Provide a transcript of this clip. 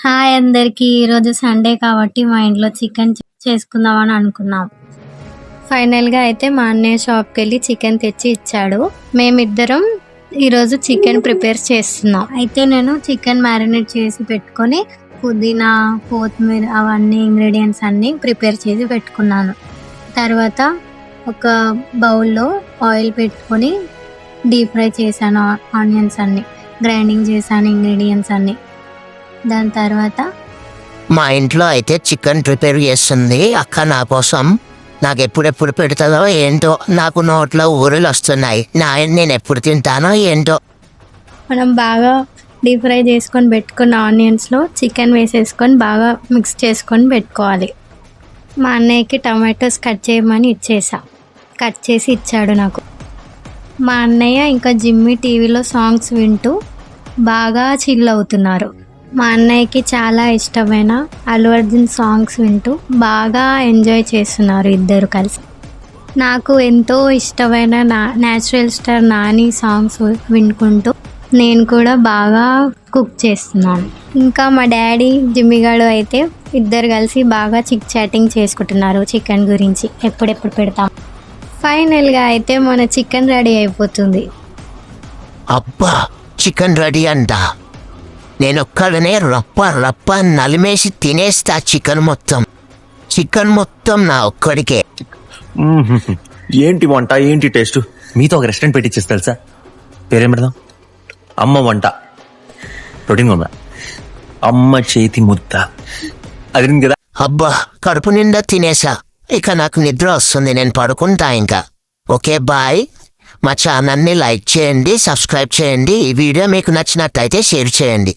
Hi అందరికి. ఈరోజు Sunday కాబట్టి మా ఇంట్లో చికెన్ చేసుకుందామని అనుకున్నాం. ఫైనల్గా అయితే మా అన్నయ్య షాప్కి వెళ్ళి చికెన్ తెచ్చి ఇచ్చాడు. మేమిద్దరం ఈరోజు చికెన్ ప్రిపేర్ చేస్తున్నాం. అయితే నేను చికెన్ మ్యారినేట్ చేసి పెట్టుకొని పుదీనా, కొత్తిమీర అవన్నీ ఇంగ్రీడియంట్స్ అన్నీ ప్రిపేర్ చేసి పెట్టుకున్నాను. తర్వాత ఒక బౌల్లో ఆయిల్ పెట్టుకొని డీప్ ఫ్రై చేశాను. ఆనియన్స్ అన్నీ గ్రైండింగ్ చేశాను, ఇంగ్రీడియంట్స్ అన్నీ. దాని తర్వాత మా ఇంట్లో అయితే చికెన్ ప్రిపేర్ చేస్తుంది అక్క నా కోసం. నాకు ఎప్పుడెప్పుడు పెడతాదో ఏంటో, నాకు నోట్లో ఊరులు వస్తున్నాయి. నేను ఎప్పుడు తింటానో ఏంటో. మనం బాగా డీప్ ఫ్రై చేసుకొని పెట్టుకున్న ఆనియన్స్లో చికెన్ వేసేసుకొని బాగా మిక్స్ చేసుకొని పెట్టుకోవాలి. మా అన్నయ్యకి టమాటోస్ కట్ చేయమని ఇచ్చేసా. కట్ చేసి ఇచ్చాడు నాకు. మా అన్నయ్య ఇంకా జిమ్మి టీవీలో సాంగ్స్ వింటూ బాగా చిల్ అవుతున్నారు. మా అన్నయ్యకి చాలా ఇష్టమైన అల్లు అర్జున్ సాంగ్స్ వింటూ బాగా ఎంజాయ్ చేస్తున్నారు ఇద్దరు కలిసి. నాకు ఎంతో ఇష్టమైన న్యాచురల్ స్టార్ నాని సాంగ్స్ వినుకుంటూ నేను కూడా బాగా కుక్ చేస్తున్నాను. ఇంకా మా డాడీ జిమ్మిగాడు అయితే ఇద్దరు కలిసి బాగా చిక్ చాటింగ్ చేసుకుంటున్నారు చికెన్ గురించి, ఎప్పుడెప్పుడు పెడతాం. ఫైనల్గా అయితే మన చికెన్ రెడీ అయిపోతుంది. అబ్బా, చికెన్ రెడీ అంట. నేనొక్కడనే రప్ప నలిమేసి తినేస్తా చికెన్ మొత్తం నా ఒక్కడికే. ఏంటి వంట, ఏంటి టేస్ట్? మీతో ఒక రెస్టారెంట్ పెట్టించేసి తెలుసా? పేరేం పెడదాం? అమ్మ వంట. ప్రోటీన్ ఉందా? అమ్మ చేతి ముద్ద. అది కదా. అబ్బా, కడుపు నిండా తినేసా. ఇక నాకు నిద్ర వస్తుంది, నేను పడుకుంటా ఇంకా. Okay bye. మా ఛానల్ని లైక్ చేయండి, సబ్స్క్రైబ్ చేయండి. ఈ వీడియో మీకు నచ్చినట్టయితే షేర్ చేయండి.